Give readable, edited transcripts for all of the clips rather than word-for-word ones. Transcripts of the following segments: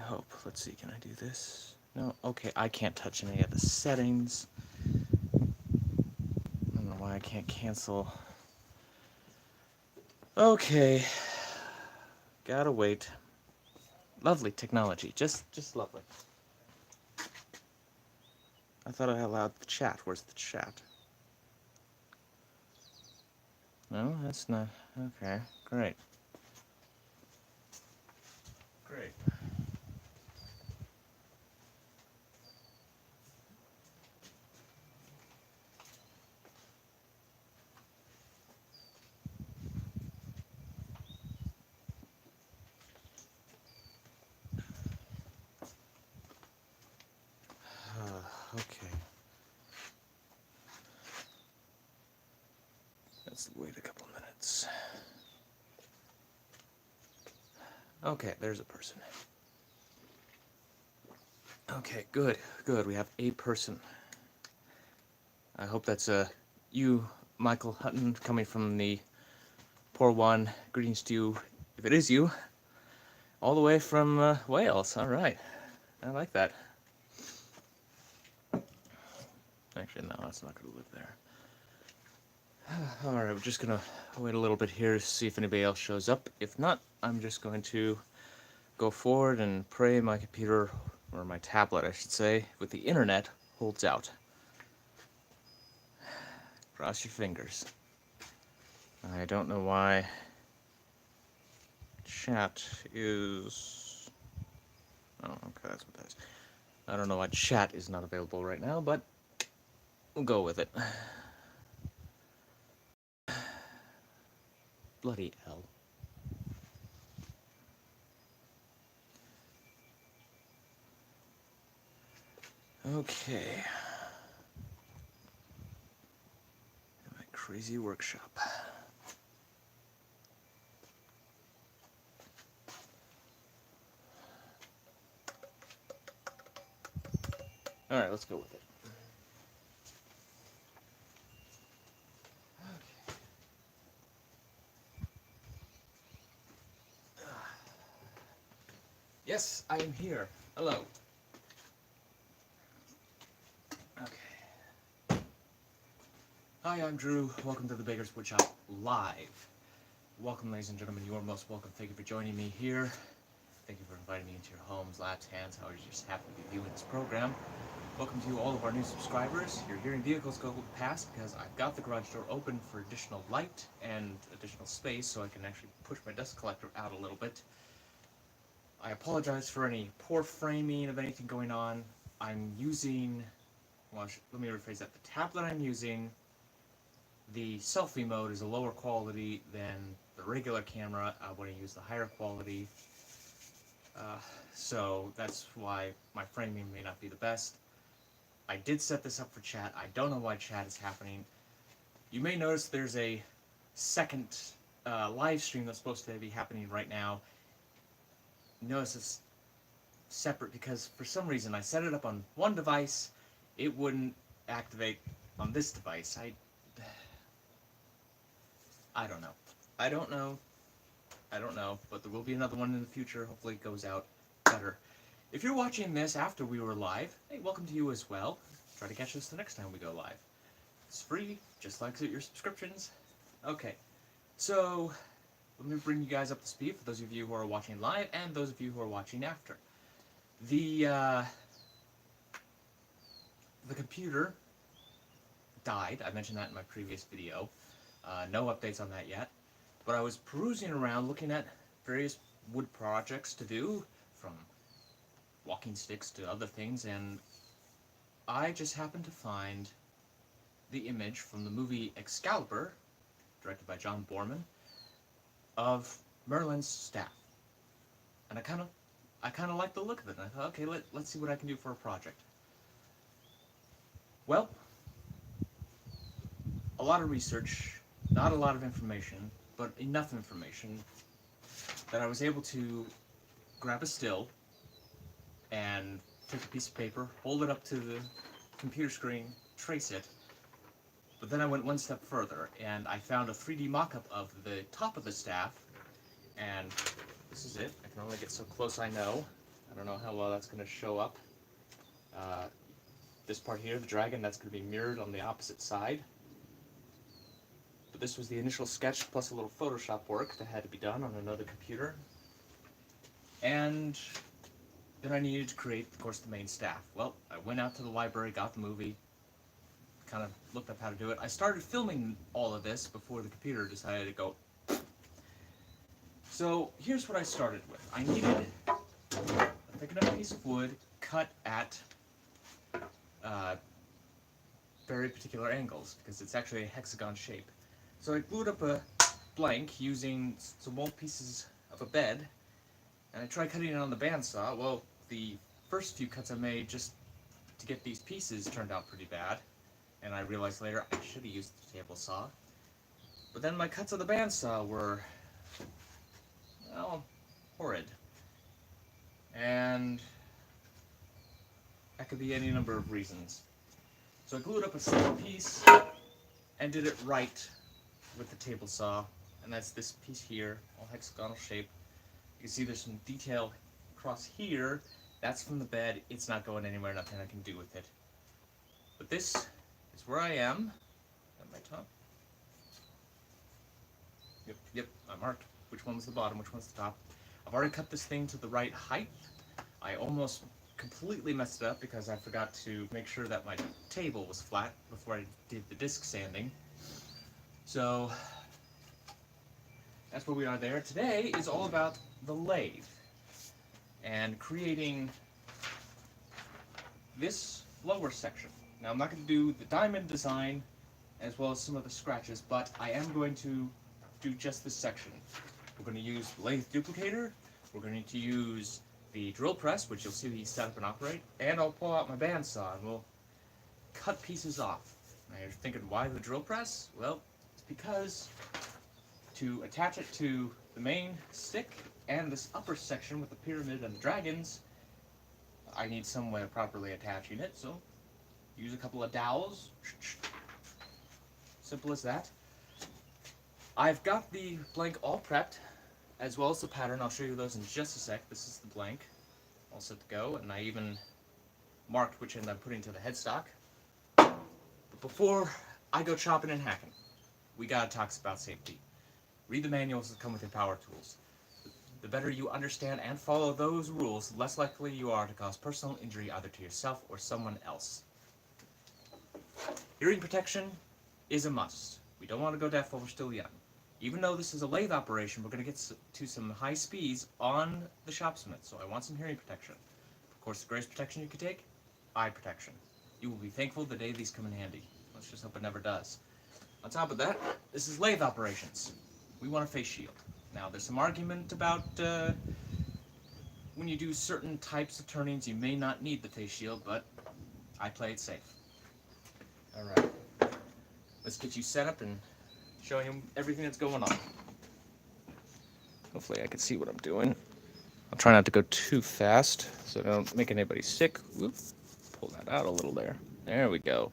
hope. Let's see, can I do this? No, okay, I can't touch any of the settings. I don't know why I can't cancel. Okay, gotta wait. Lovely technology, just lovely. I thought I allowed the chat. Where's the chat? No, that's not. Okay, great. Great. Okay. Let's wait a couple minutes. Okay, there's a person. Okay, good, good. We have a person. I hope that's you, Michael Hutton, coming from the Poor One. Greetings to you, if it is you, all the way from Wales. All right, I like that. Actually, no, that's not going to live there. All right, we're just going to wait a little bit here to see if anybody else shows up. If not, I'm just going to go forward and pray my computer, or my tablet, I should say, with the internet holds out. Cross your fingers. I don't know why chat is... Oh, okay, that's what that is. I don't know why chat is not available right now, but we'll go with it. Bloody hell. Okay. My crazy workshop. Alright, let's go with it. Okay. Yes, I am here. Hello. Okay. Hi, I'm Drew. Welcome to the Beggars Woodshop Live. Welcome, ladies and gentlemen. You are most welcome. Thank you for joining me here. Thank you for inviting me into your homes, laps, hands, however you're just happy to be viewing this program. Welcome to all of our new subscribers. You're hearing vehicles go past because I've got the garage door open for additional light and additional space so I can actually push my dust collector out a little bit. I apologize for any poor framing of anything going on. I'm using, well, let me rephrase that. The tablet I'm using, the selfie mode is a lower quality than the regular camera when I use the higher quality. So that's why my framing may not be the best. I did set this up for chat. I don't know why chat is happening. You may notice there's a second live stream that's supposed to be happening right now. Notice it's separate because for some reason I set it up on one device. It wouldn't activate on this device. I don't know. I don't know, but there will be another one in the future. Hopefully it goes out better. If you're watching this after we were live, hey, welcome to you as well. Try to catch us the next time we go live. It's free, just like your subscriptions. Okay, so let me bring you guys up to speed for those of you who are watching live and those of you who are watching after. The computer died. I mentioned that in my previous video. No updates on that yet. But I was perusing around looking at various wood projects to do, from walking sticks to other things, and I just happened to find the image from the movie Excalibur, directed by John Borman, of Merlin's staff. And I kind of liked the look of it, and I thought, okay, let's see what I can do for a project. Well, a lot of research, not a lot of information, but enough information that I was able to grab a still and take a piece of paper, hold it up to the computer screen, trace it. But then I went one step further, and I found a 3D mock-up of the top of the staff, and this is it. I can only get so close, I know. I don't know how well that's going to show up. This part here, the dragon, that's going to be mirrored on the opposite side. But this was the initial sketch plus a little Photoshop work that had to be done on another computer. And then I needed to create, of course, the main staff. Well, I went out to the library, got the movie, kind of looked up how to do it. I started filming all of this before the computer decided to go. So here's what I started with. I needed a thick enough piece of wood cut at very particular angles, because it's actually a hexagon shape. So I glued up a blank using some old pieces of a bed, and I tried cutting it on the bandsaw. Well, the first few cuts I made just to get these pieces turned out pretty bad, and I realized later I should have used the table saw. But then my cuts on the bandsaw were, well, horrid. And that could be any number of reasons. So I glued up a single piece and did it right with the table saw, and that's this piece here, all hexagonal shape. You can see there's some detail across here. That's from the bed. It's not going anywhere, nothing I can do with it. But this is where I am at my top. Yep, I marked which one was the bottom, which one's the top. I've already cut this thing to the right height. I almost completely messed it up because I forgot to make sure that my table was flat before I did the disc sanding. So that's where we are there. Today is all about the lathe and creating this lower section. Now I'm not going to do the diamond design as well as some of the scratches, but I am going to do just this section. We're going to use the lathe duplicator, we're going to use the drill press, which you'll see me set up and operate, and I'll pull out my bandsaw and we'll cut pieces off. Now you're thinking, why the drill press? Well, it's because to attach it to the main stick and this upper section with the pyramid and the dragons, I need some way of properly attaching it, so use a couple of dowels. Simple as that. I've got the blank all prepped, as well as the pattern. I'll show you those in just a sec. This is the blank, all set to go, and I even marked which end I'm putting to the headstock. But before I go chopping and hacking, we gotta talk about safety. Read the manuals that come with your power tools. The better you understand and follow those rules, the less likely you are to cause personal injury either to yourself or someone else. Hearing protection is a must. We don't want to go deaf while we're still young. Even though this is a lathe operation, we're going to get to some high speeds on the shop smith, so I want some hearing protection. Of course, the greatest protection you could take, eye protection. You will be thankful the day these come in handy. Let's just hope it never does. On top of that, this is lathe operations. We want a face shield. Now, there's some argument about when you do certain types of turnings, you may not need the face shield, but I play it safe. Alright, let's get you set up and showing you everything that's going on. Hopefully I can see what I'm doing. I'll try not to go too fast so I don't make anybody sick. Whoop. Pull that out a little there. There we go.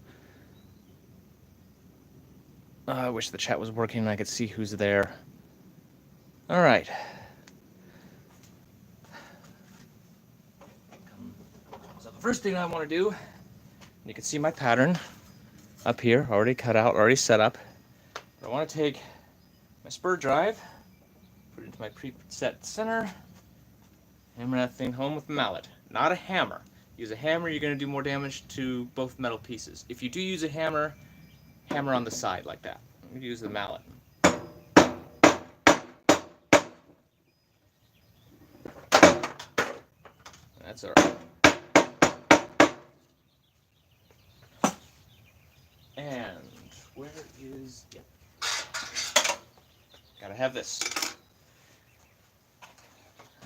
I wish the chat was working and I could see who's there. Alright. So the first thing I want to do, you can see my pattern up here, already cut out, already set up. I want to take my spur drive, put it into my preset center, hammer that thing home with a mallet, not a hammer. Use a hammer, you're going to do more damage to both metal pieces. If you do use a hammer, hammer on the side like that. I'm going to use the mallet. That's alright. And where is... Yep. Gotta have this.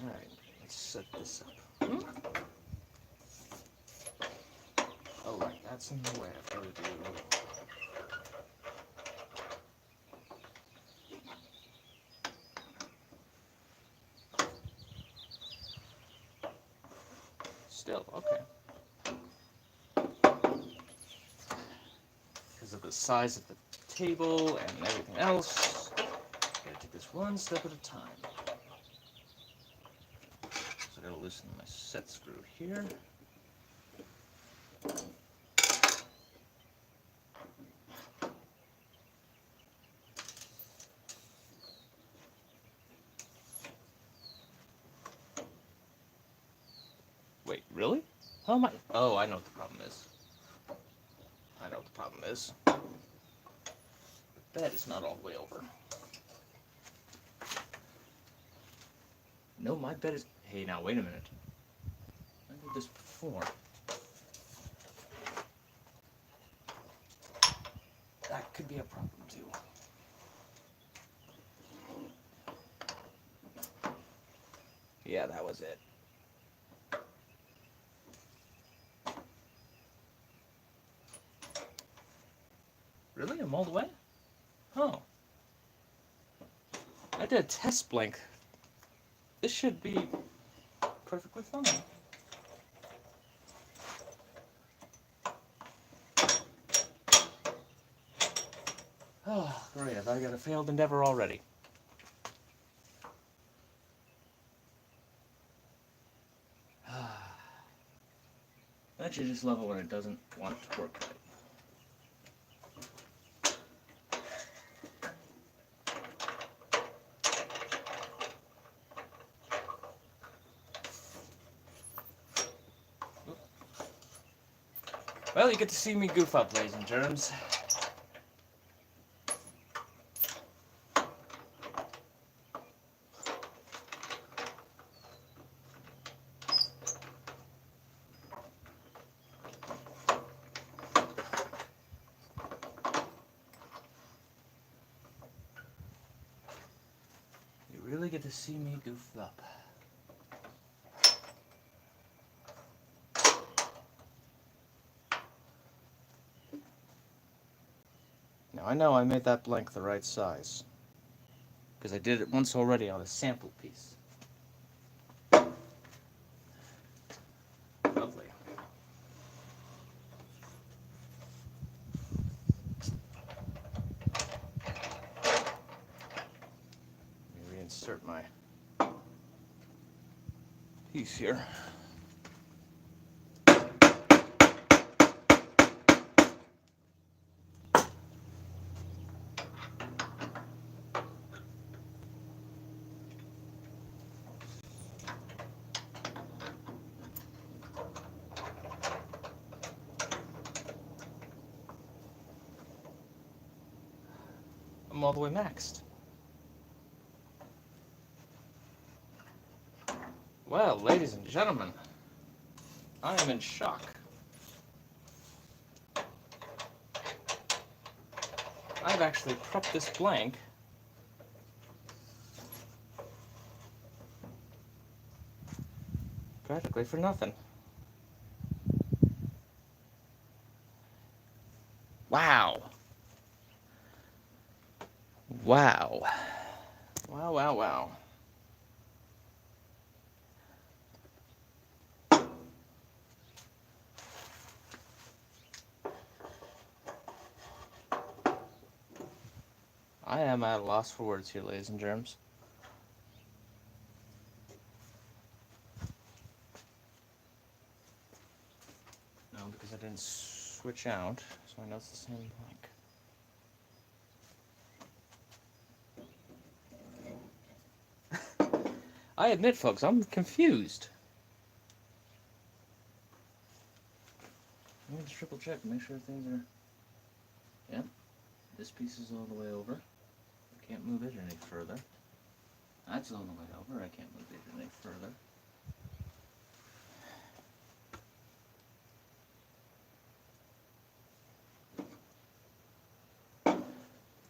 Alright, let's set this up. Oh, right, that's in the way. I've got to do... Still, okay. Because of the size of the table and everything else, gotta take this one step at a time. So I gotta loosen my set screw here. Wait, really? How am I? Oh, I know what the problem is. I know what the problem is. The bed is not all the way over. No, my bed is... Hey, now, wait a minute. I did this before. That could be a problem, too. Yeah, that was it. Really? I'm all the way? Oh. I did a test blank. This should be perfectly fine. Oh, great. I got a failed endeavor already. Don't you just love it when it doesn't want to work right? Well, you get to see me goof up, ladies and germs. You really get to see me goof up. Now, I know I made that blank the right size, because I did it once already on a sample piece. Lovely. Let me reinsert my piece here. I'm all the way maxed. Well, ladies and gentlemen, I am in shock. I've actually prepped this blank practically for nothing. Wow. Wow. Wow, wow, wow. I am at a loss for words here, ladies and germs. No, because I didn't switch out, so I know it's the same blank. I admit, folks, I'm confused. Let me just triple check, make sure things are... Yep, this piece is all the way over. I can't move it any further. That's all the way over, I can't move it any further.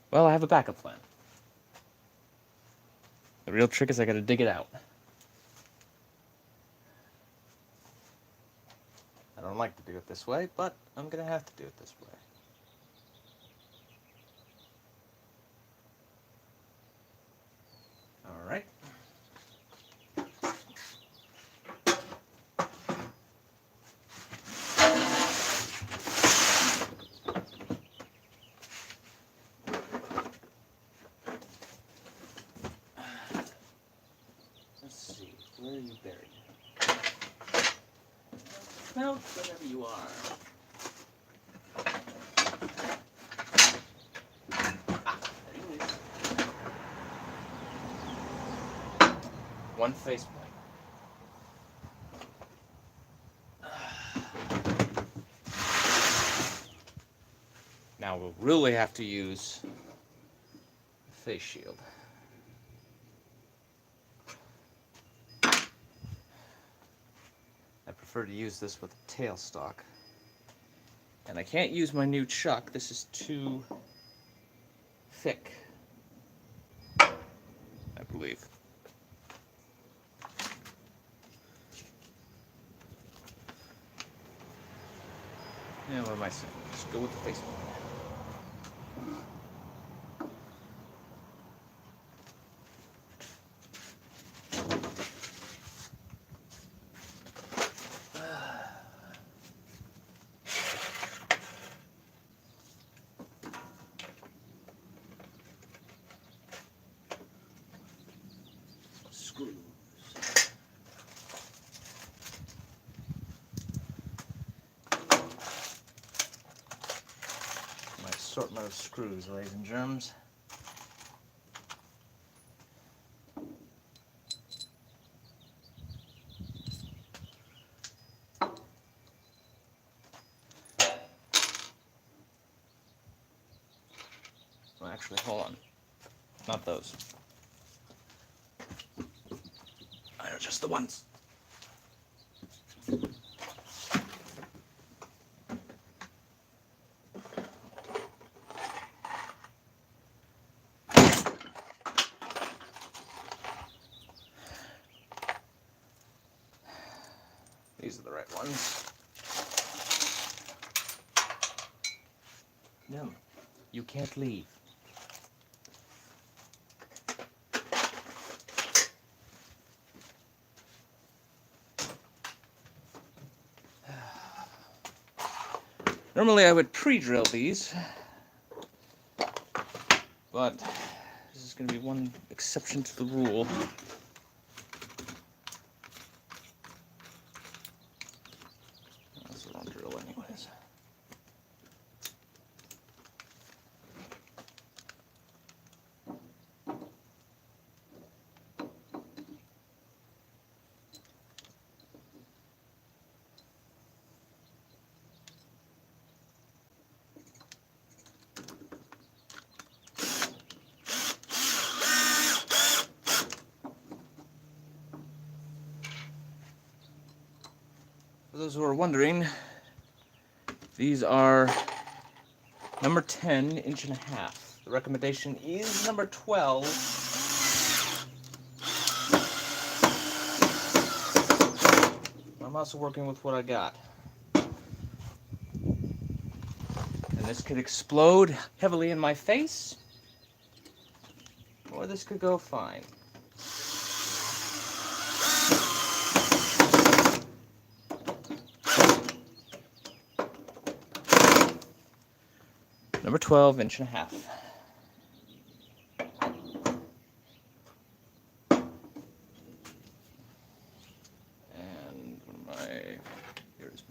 Well, I have a backup plan. The real trick is I gotta dig it out. I don't like to do it this way, but I'm gonna have to do it this way. Alright. Let's see, where are you buried? Well, whenever you are. There it is. One faceplate. Now we'll really have to use a face shield. I prefer to use this with a tailstock. And I can't use my new chuck. This is too thick, I believe. Yeah, what am I saying? Just go with the face plate. Screws. My assortment of screws, ladies and germs. Well, actually, hold on. Not those. They're just the ones. These are the right ones. No, you can't leave. Normally I would pre-drill these, but this is going to be one exception to the rule. That's the wrong drill anyways. For those who are wondering, these are number 10, 1.5 inches. The recommendation is number 12. I'm also working with what I got. And this could explode heavily in my face, or this could go fine. Number 12, 1.5 inches. And here's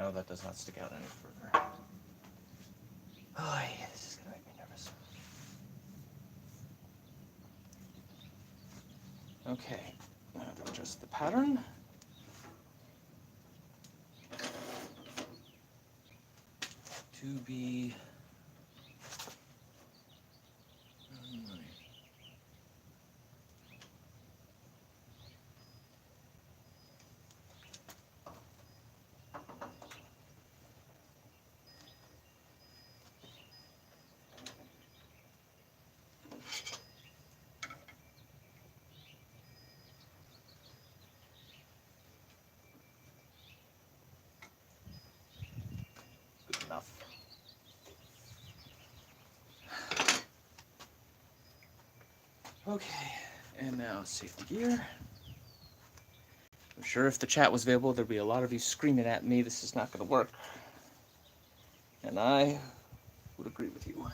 No, that does not stick out any further. Oh, yeah, this is going to make me nervous. Okay, now to adjust the pattern. To be... Good enough. Okay, And now safety gear. I'm sure if the chat was available, there'd be a lot of you screaming at me, this is not going to work. And I would agree with you.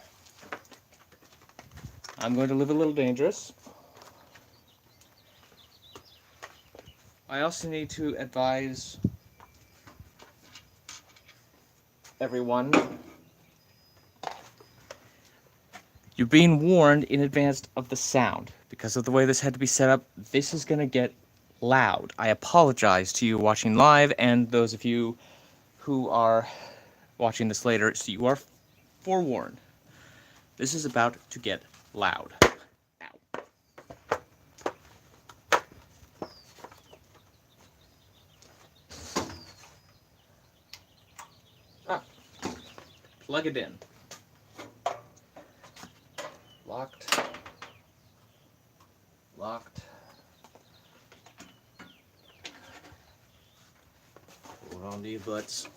I'm going to live a little dangerous. I also need to advise everyone, you're being warned in advance of the sound. Because of the way this had to be set up, this is going to get loud. I apologize to you watching live and those of you who are watching this later, so you are forewarned. This is about to get loud. Ow. Ah. Plug it in. Locked. Locked. Hold on to your butts.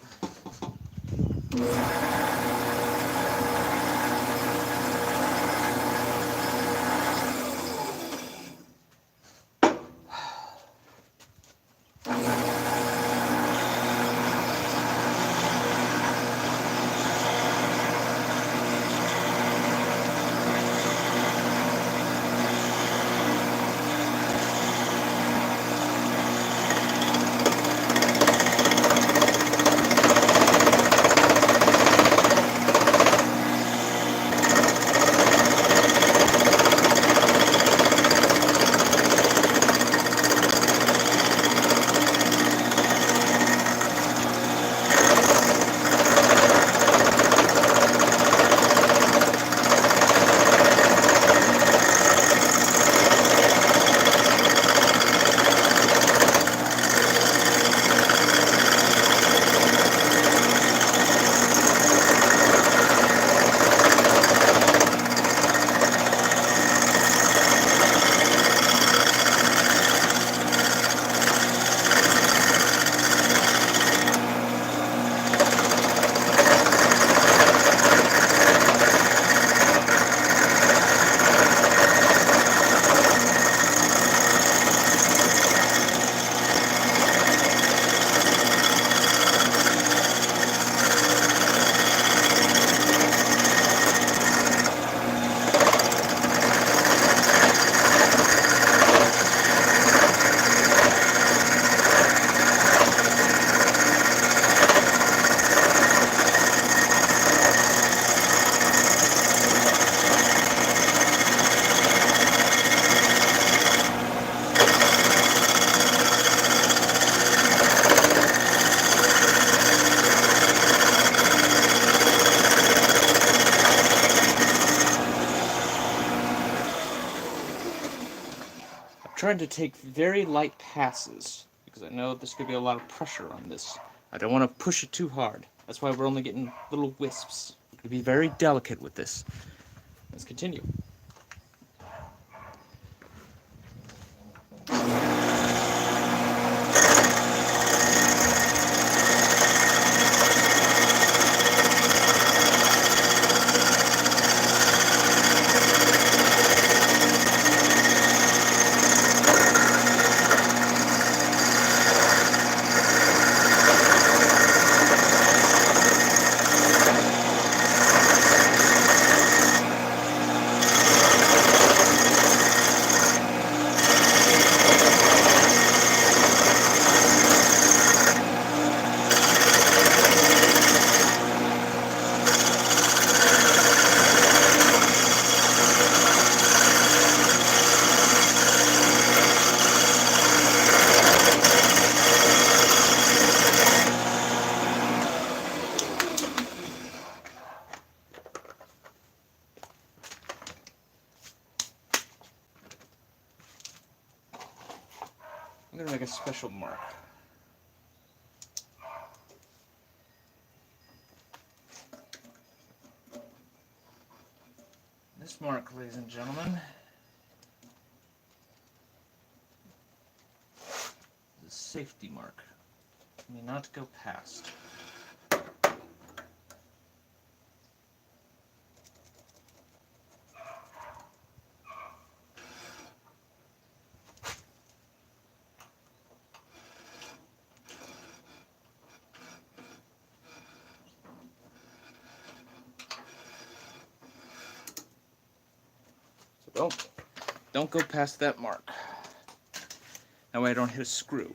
Trying to take very light passes because I know there's going to be a lot of pressure on this. I don't want to push it too hard. That's why we're only getting little wisps. I'm going to be very delicate with this. Let's continue. I'm going to make a special mark. This mark, ladies and gentlemen, is a safety mark. It may not go past. Don't go past that mark. That way I don't hit a screw.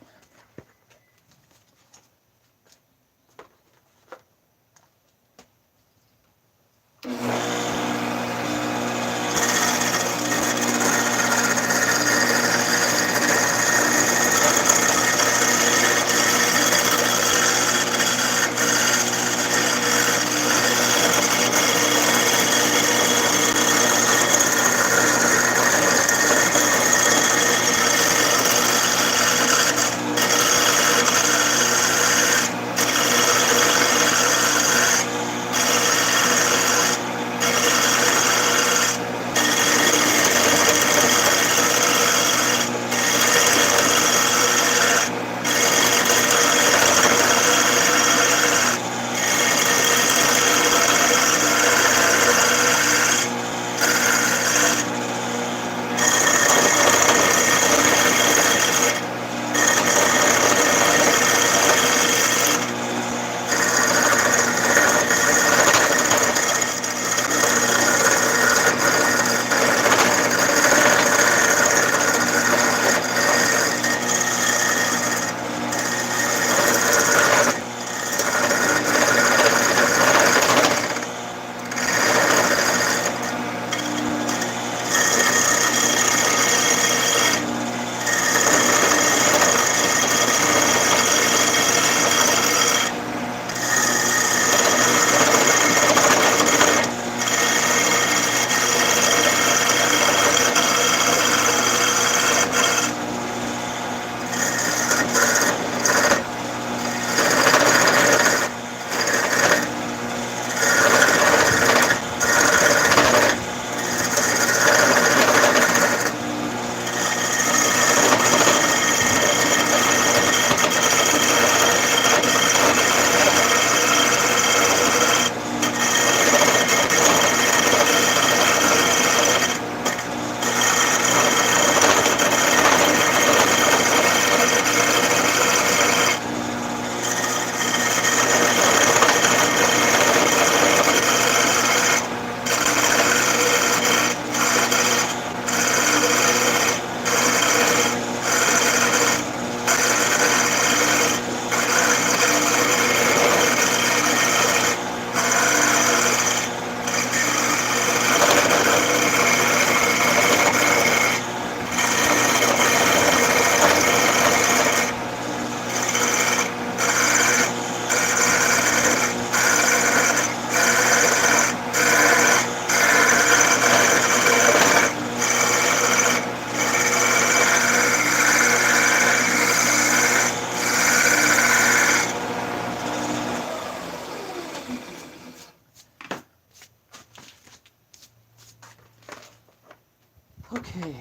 Okay,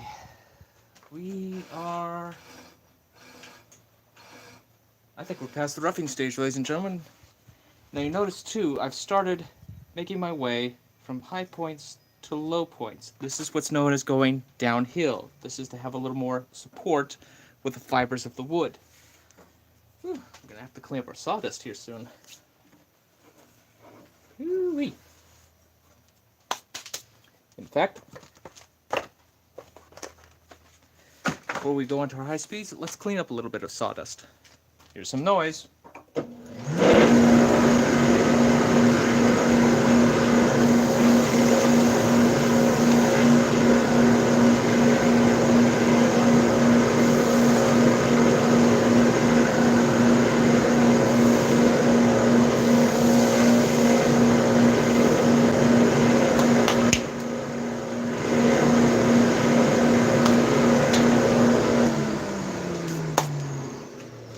I think we're past the roughing stage, ladies and gentlemen. Now you notice too, I've started making my way from high points to low points. This is what's known as going downhill. This is to have a little more support with the fibers of the wood. Whew, I'm gonna have to clean up our sawdust here soon. Woo-wee. In fact, before we go into our high speeds, let's clean up a little bit of sawdust. Here's some noise.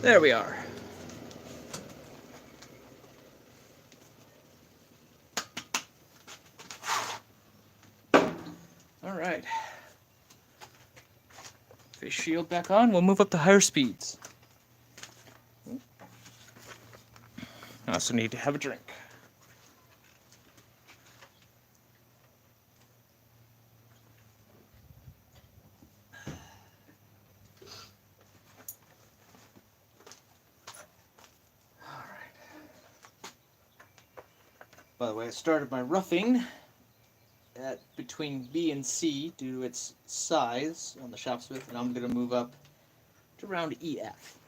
There we are. All right. Face shield back on. We'll move up to higher speeds. I also need to have a drink. By the way, I started my roughing at between B and C due to its size on the shop smith, and I'm going to move up to around EF.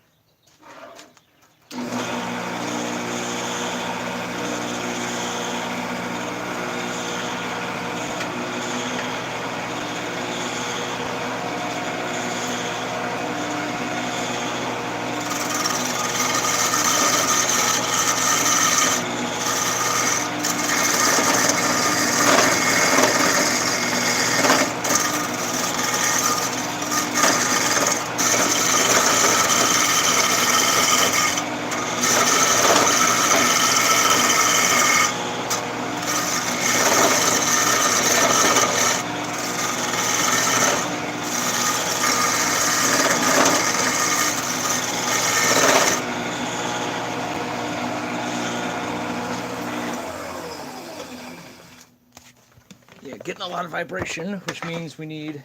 Yeah, getting a lot of vibration, which means we need a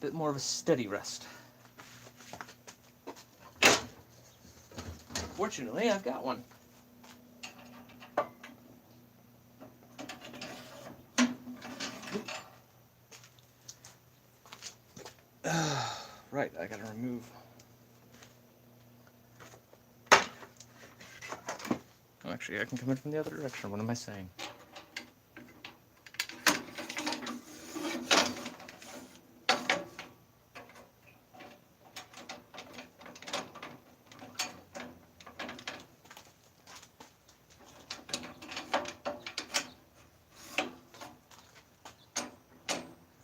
bit more of a steady rest. Fortunately, I've got one. Right, I gotta remove. Oh, actually, I can come in from the other direction. What am I saying?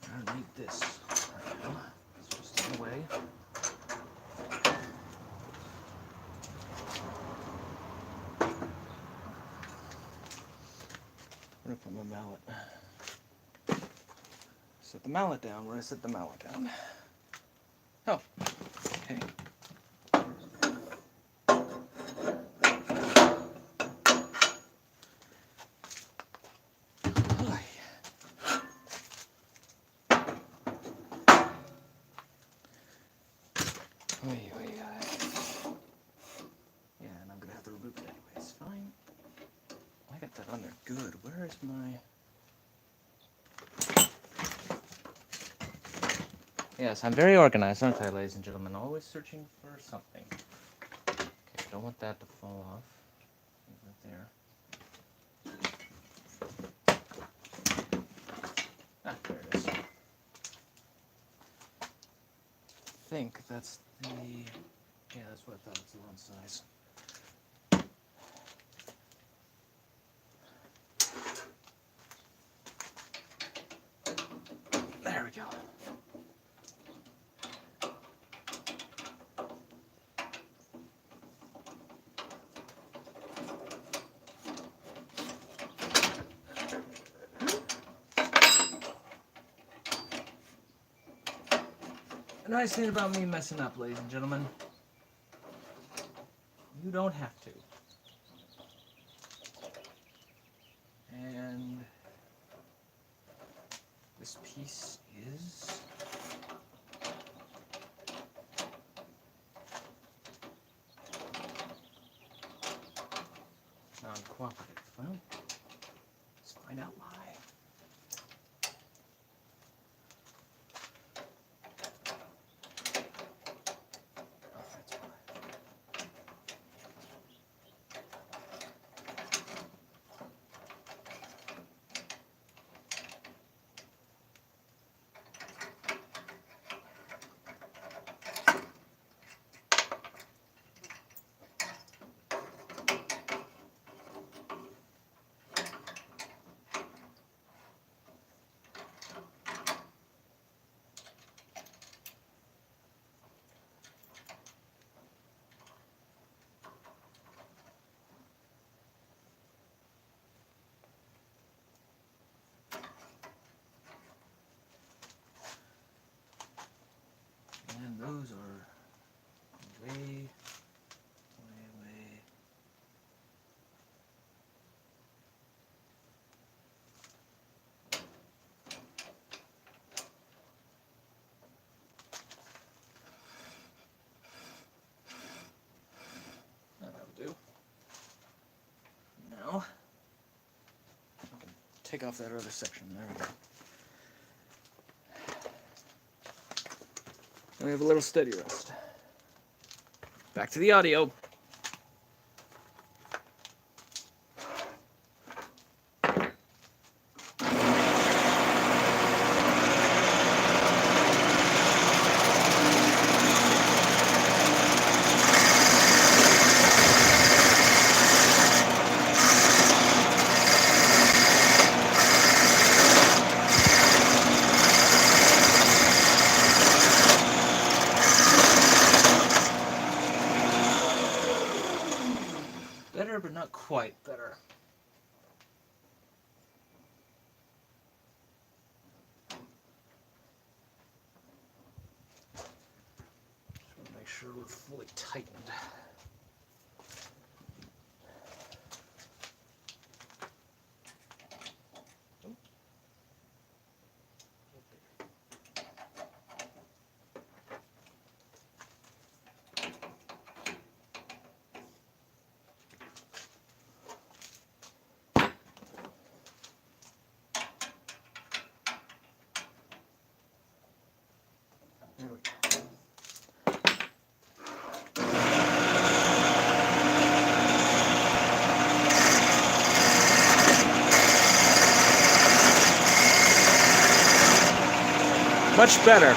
I don't need this right now. It's just in the way. I'm gonna put my mallet. Set the mallet down where I set the mallet down. Oh, okay. Yeah, and I'm gonna have to remove it anyways. Fine. I got that on there good. Where is my... Yes, I'm very organized, aren't I, ladies and gentlemen? Always searching for something. Okay, don't want that to fall off. Right there. Ah, there it is. I think that's the... Yeah, that's what I thought. It's the wrong size. There we go. The nice thing about me messing up, ladies and gentlemen, you don't have to. And this piece is non-cooperative. Well, let's find out why. Oh, that's why. And those are way, way, way. That'll do. Now, I can take off that other section. There we go. And we have a little steady rest. Back to the audio. Better, but not quite better. Just want to make sure we're fully tightened. There we go. Much better.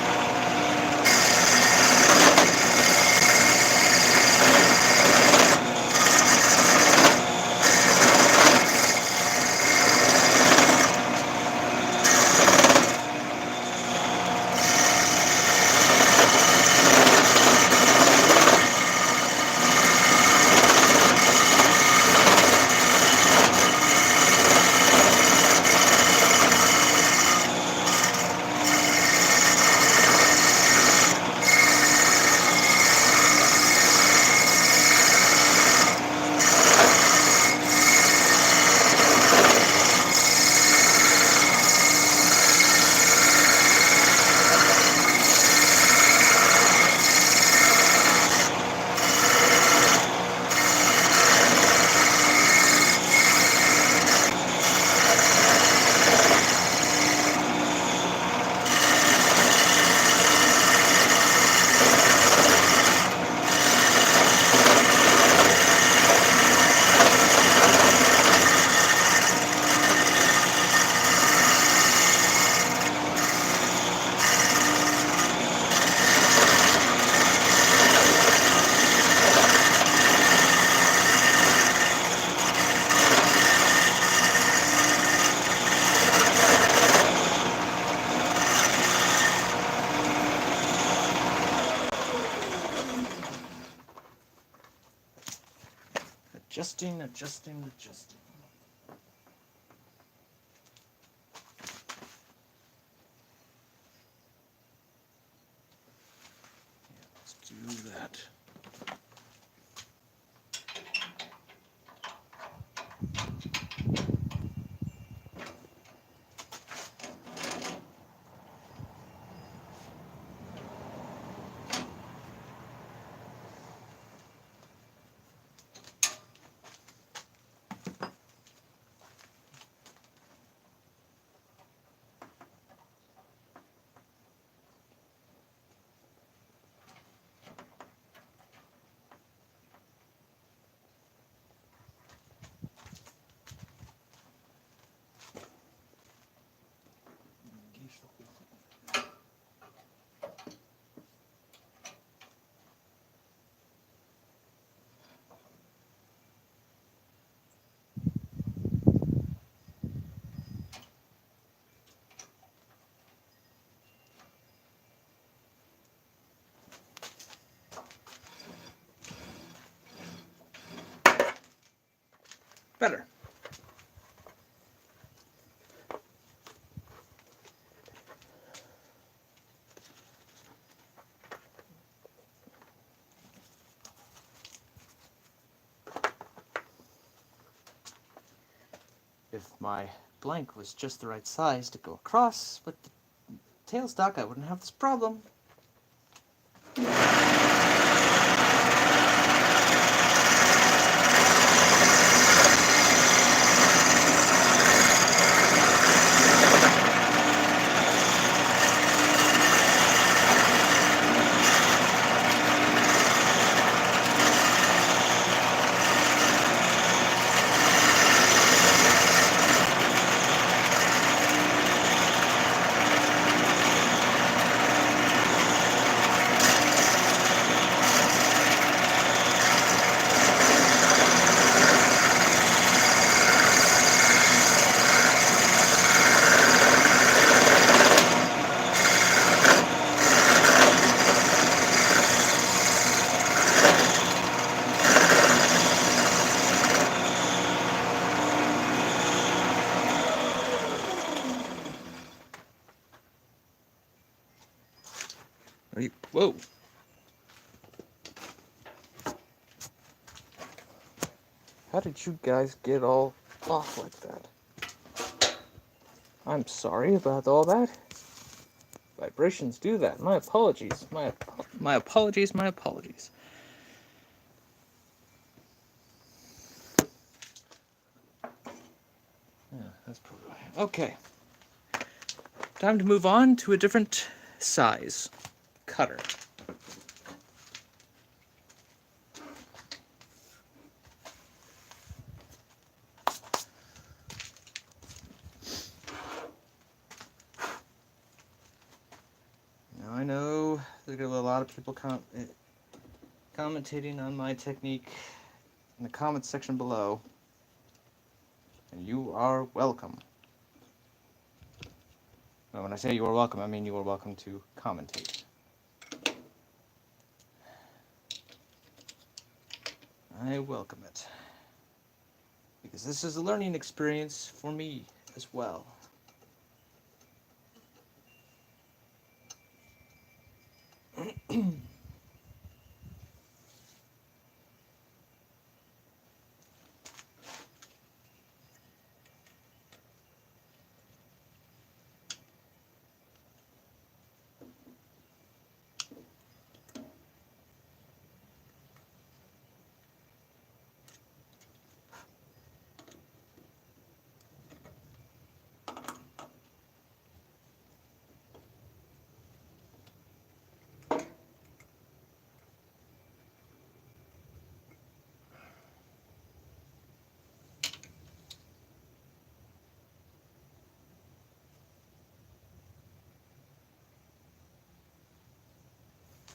Adjusting. Yeah, let's do that. Better. If my blank was just the right size to go across with the tailstock, I wouldn't have this problem. Whoa. How did you guys get all off like that? I'm sorry about all that. Vibrations do that. My apologies. My apologies. My apologies. Yeah, that's probably right. Okay. Time to move on to a different size cutter. Now I know there's a lot of people commentating on my technique in the comments section below, and you are welcome. Well, when I say you are welcome, I mean you are welcome to commentate. I welcome it. Because this is a learning experience for me as well.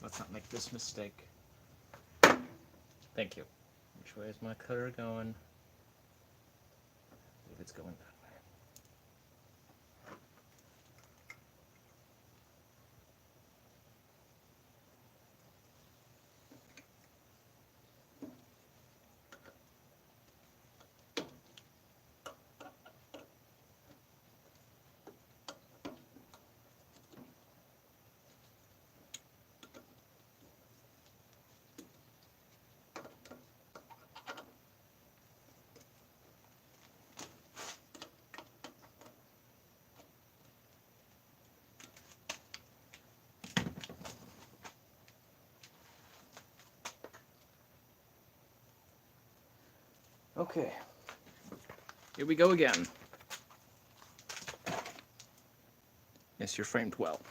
Let's not make this mistake. Thank you. Which way is my cutter going? I believe it's going that way. Okay, here we go again. Yes, you're framed well.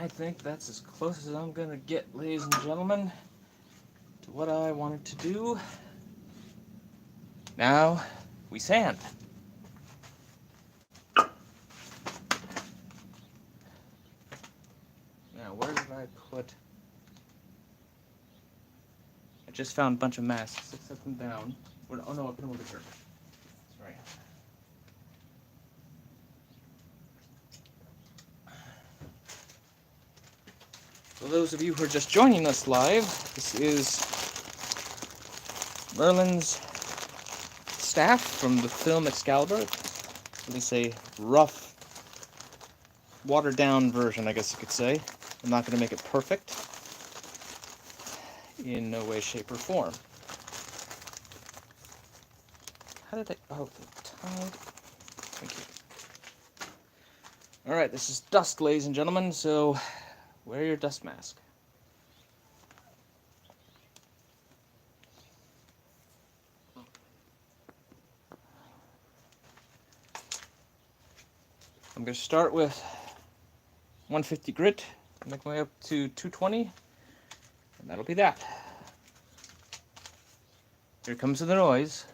I think that's as close as I'm gonna get, ladies and gentlemen, to what I wanted to do. Now, we sand. Now, where did I put... I just found a bunch of masks. Let's set them down. Oh no, I put them over here. That's right. For those of you who are just joining us live, this is Merlin's staff from the film Excalibur. At least a rough, watered-down version, I guess you could say. I'm not going to make it perfect in no way, shape, or form. How did I... Oh, the tide... Thank you. Alright, this is dust, ladies and gentlemen, so wear your dust mask. I'm going to start with 150 grit, make my way up to 220, and that'll be that. Here comes the noise.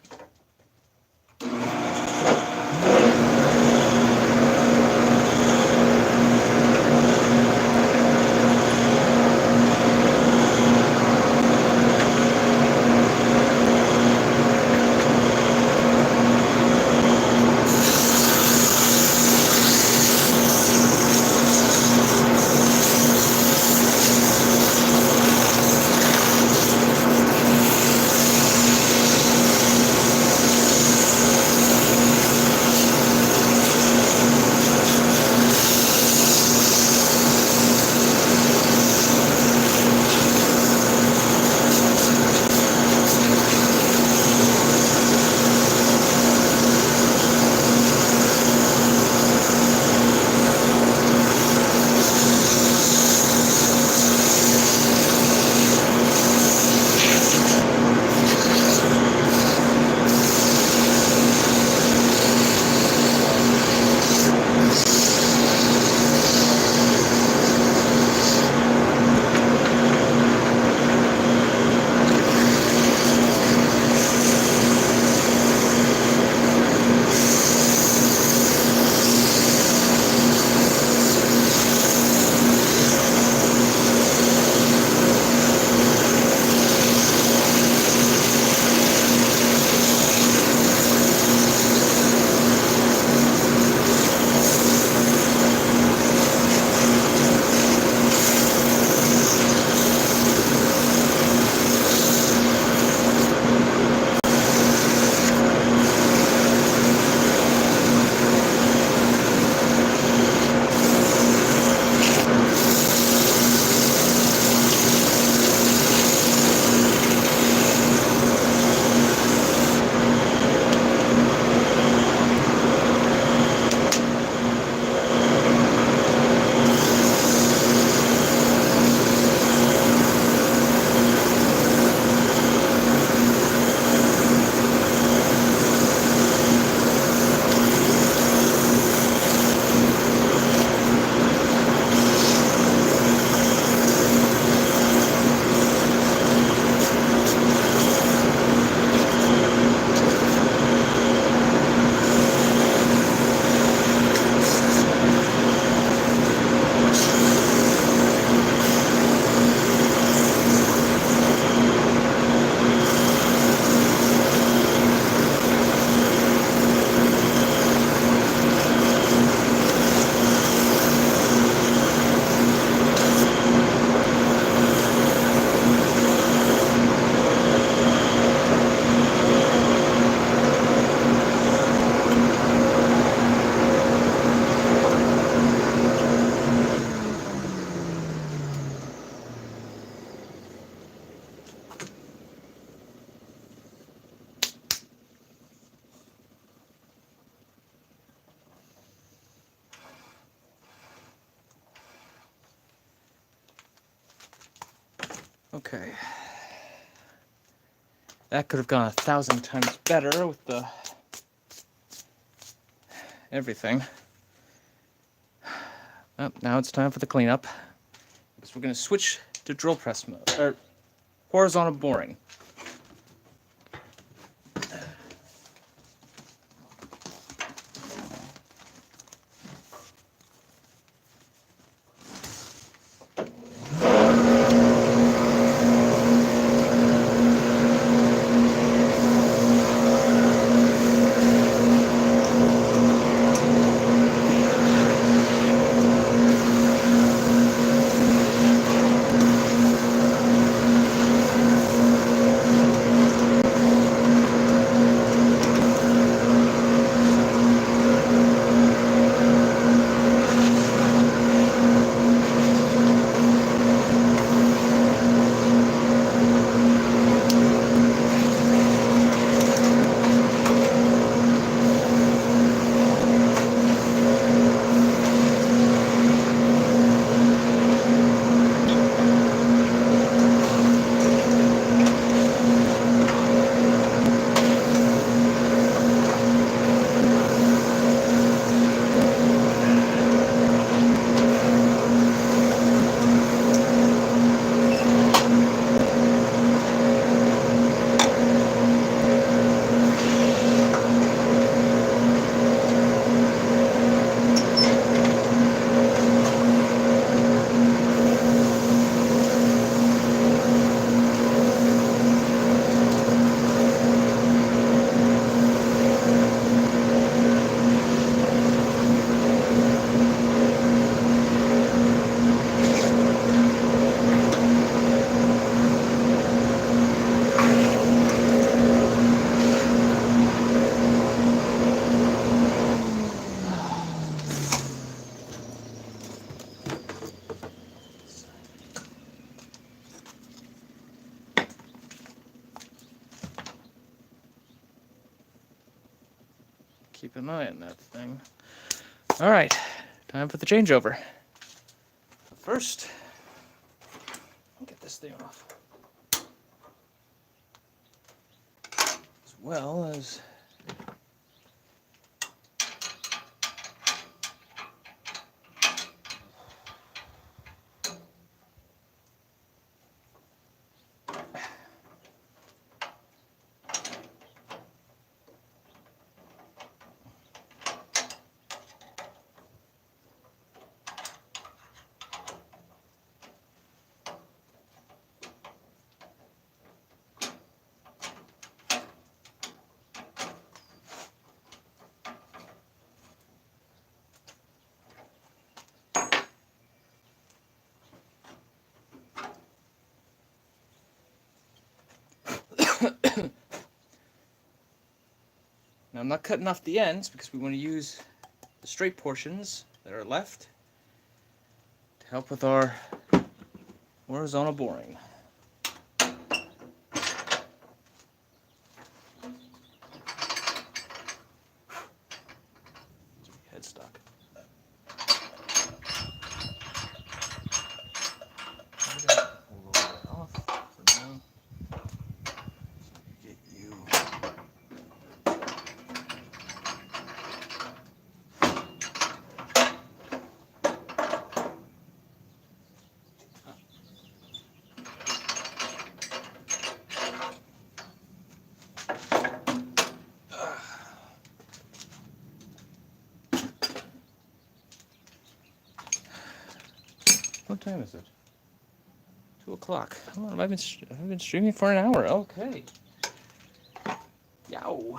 Okay. That could have gone 1,000 times better with the everything. Oh, now it's time for the cleanup. is we're going to switch to drill press mode, or horizontal boring. Keep an eye on that thing. All right, time for the changeover. First, I'll get this thing off. As well as now I'm not cutting off the ends because we want to use the straight portions that are left to help with our horizontal boring. Head stuck. What time is it? 2 o'clock. Come on, I've been streaming for an hour. Okay. Yow.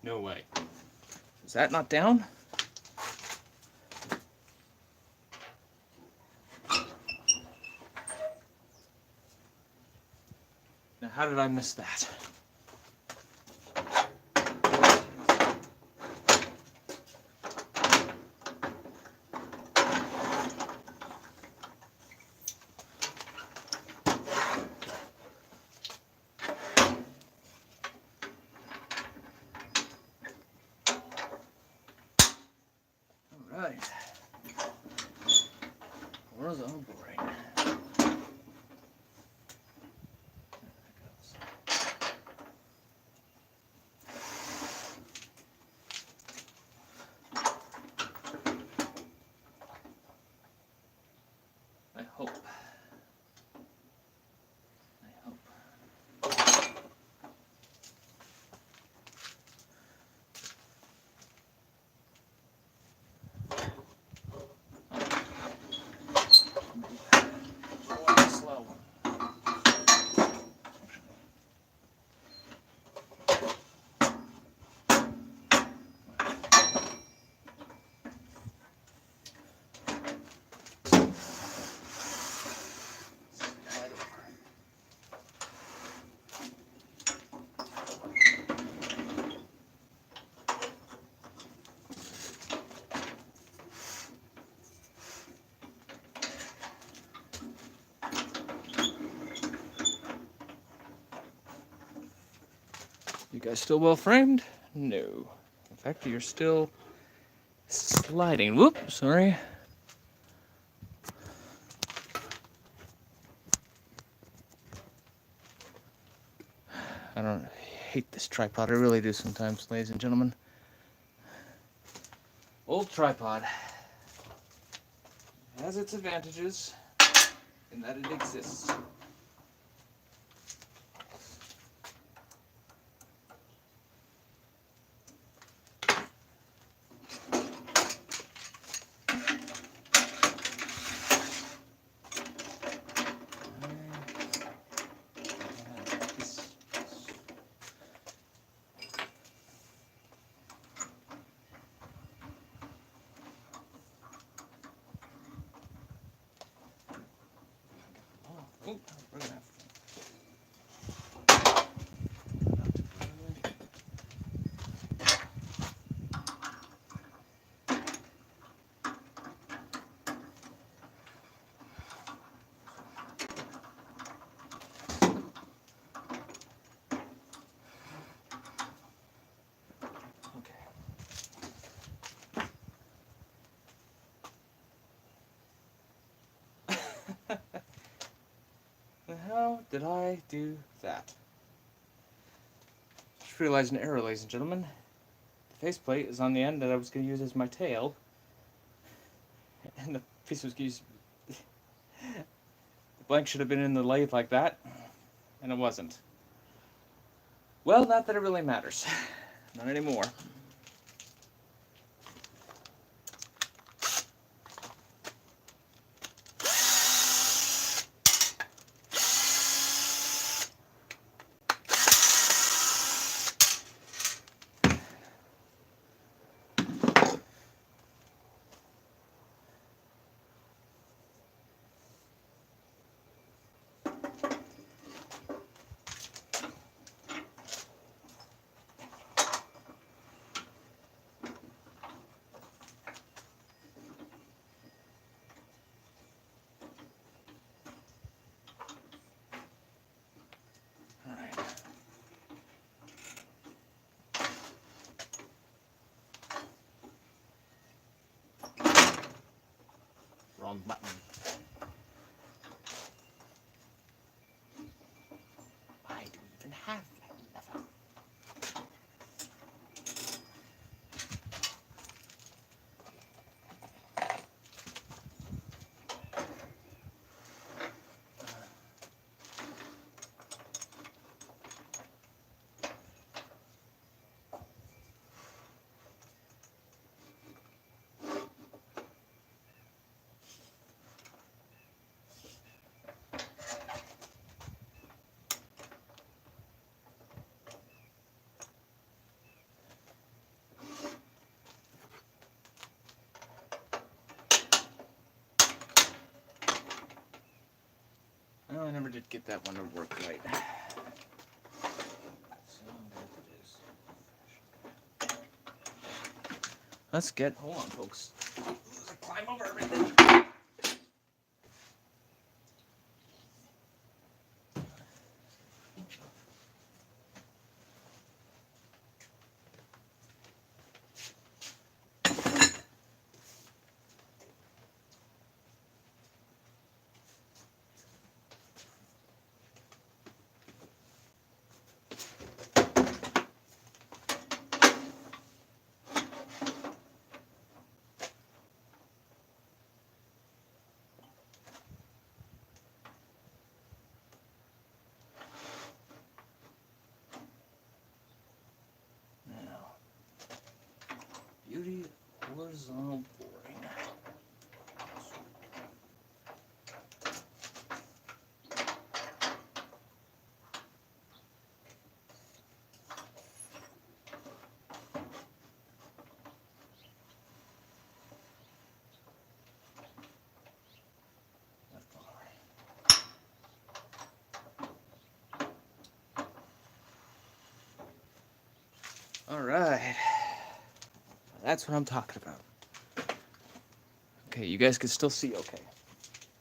No way. Is that not down? Now, how did I miss that? Alright. Horizontal boring. I hope. Slow. You guys still well framed? No. In fact, you're still sliding. Whoop, sorry. I hate this tripod. I really do sometimes, ladies and gentlemen. Old tripod has its advantages in that it exists. Oh, we're gonna have how did I do that? Just realized an error, ladies and gentlemen. The faceplate is on the end that I was going to use as my tail, and the piece was used. The blank should have been in the lathe like that, and it wasn't. Well, not that it really matters. Not anymore. Wrong button. Why do we even have that lever? Well, I never did get that one to work right. Let's get, hold on folks. Let's climb over everything. duty horizontal boring. All right, that's what I'm talking about. Okay, you guys can still see okay.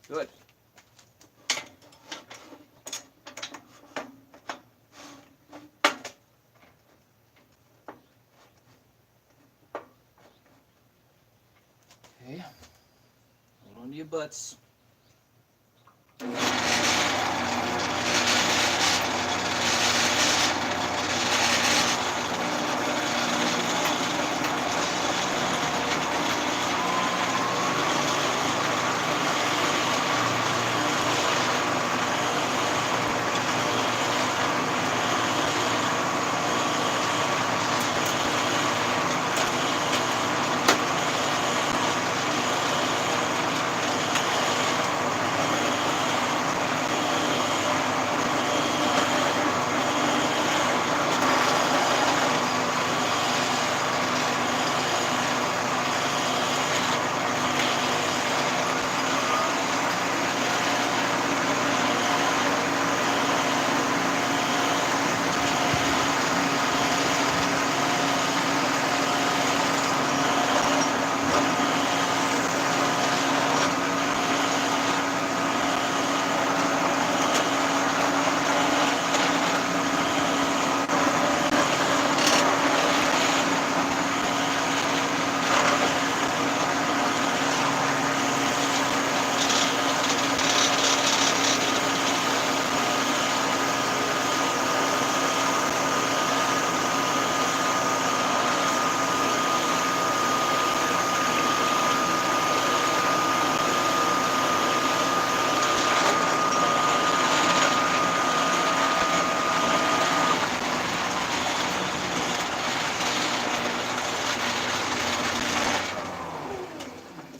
Good. Okay, hold on to your butts.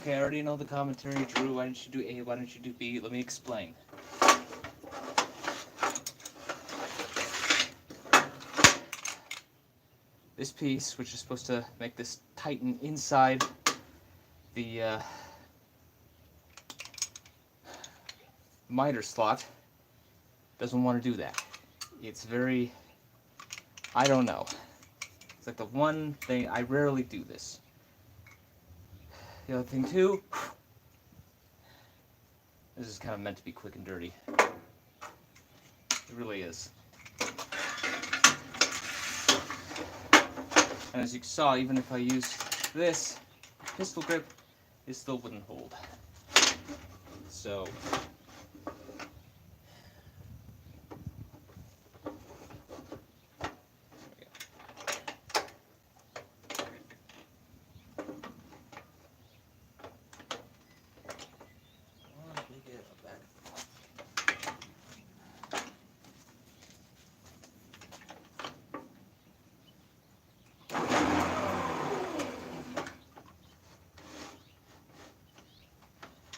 Okay, I already know the commentary. Drew, why didn't you do A? Why didn't you do B? Let me explain. This piece, which is supposed to make this tighten inside the miter slot, doesn't want to do that. It's very, I don't know. It's like the one thing, I rarely do this. The other thing too, this is kind of meant to be quick and dirty. It really is. And as you saw, even if I use this pistol grip, it still wouldn't hold. So,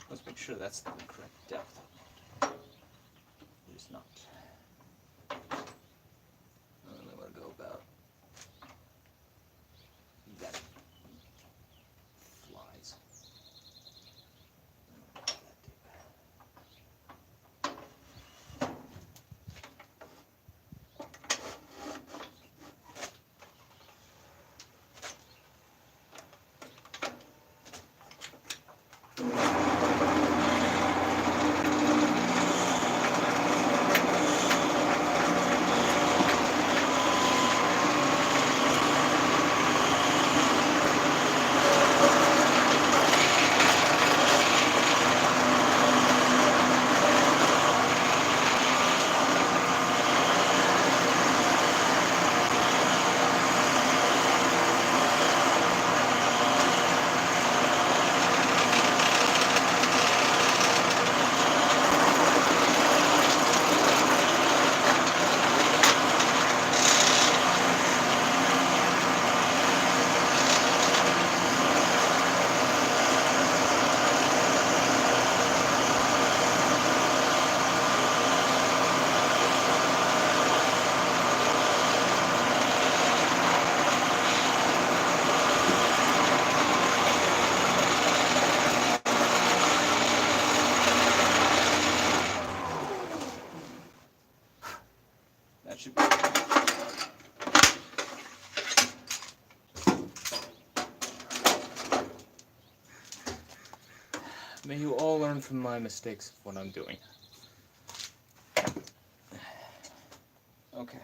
let's make sure that's the correct depth. It is not. And then I want to go about that. Flies. May you all learn from my mistakes of what I'm doing. Okay.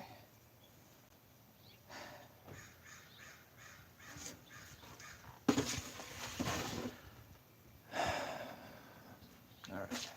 All right.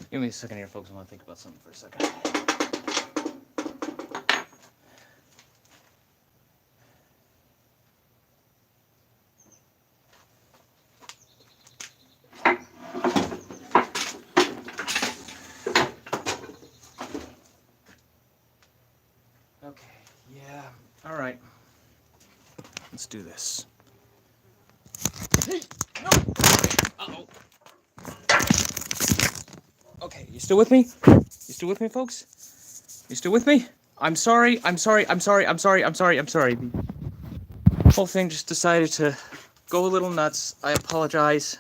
Give me a second here, folks. I want to think about something for a second. Okay, yeah, all right. Let's do this. Hey, no! Uh-oh. Okay, you still with me? You still with me, folks? You still with me? I'm sorry. The whole thing just decided to go a little nuts. I apologize.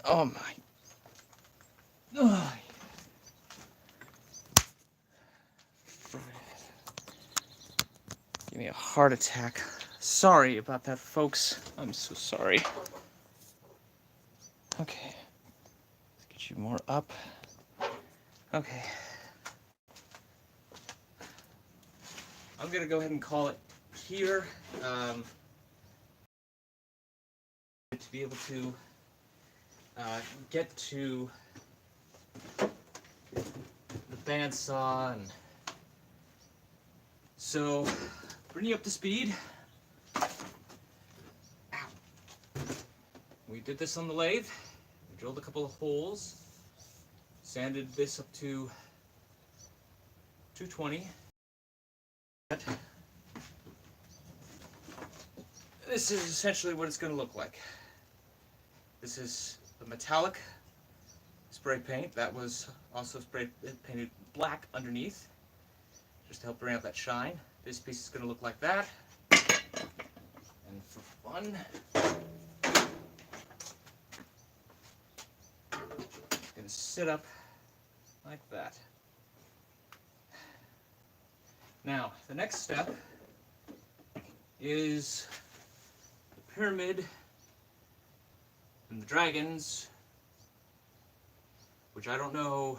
Oh my. Ugh. Give me a heart attack. Sorry about that, folks. I'm so sorry. Okay. Let's get you more up. Okay. I'm gonna go ahead and call it here. To be able to get to the bandsaw, and so bring you up to speed. Ow. We did this on the lathe. We drilled a couple of holes, sanded this up to 220. This is essentially what it's going to look like. This is the metallic spray paint that was also spray painted black underneath, just to help bring out that shine. This piece is going to look like that. And for fun, it's going to sit up like that. Now, the next step is the pyramid and the dragons, which I don't know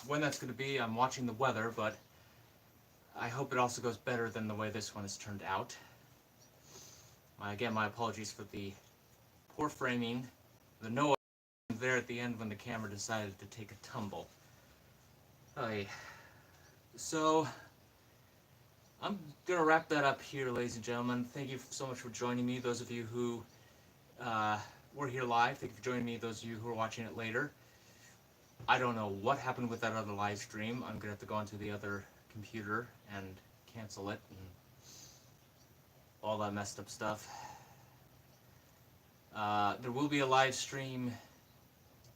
when that's going to be. I'm watching the weather, but I hope it also goes better than the way this one has turned out. Again, my apologies for the poor framing. The no there at the end when the camera decided to take a tumble. So, I'm going to wrap that up here, ladies and gentlemen. Thank you so much for joining me. Those of you who were here live, thank you for joining me. Those of you who are watching it later, I don't know what happened with that other live stream. I'm going to have to go onto the other computer and cancel it and all that messed up stuff. There will be a live stream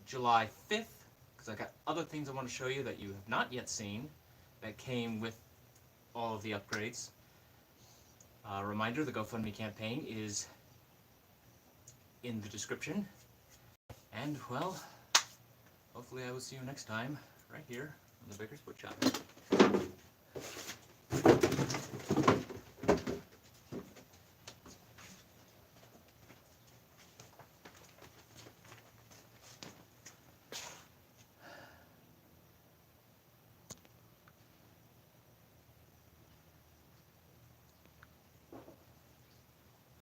July 5th, because I got other things I want to show you that you have not yet seen that came with all of the upgrades. Reminder, the GoFundMe campaign is in the description. And, well, hopefully I will see you next time, right here on the Beggars Woodshop.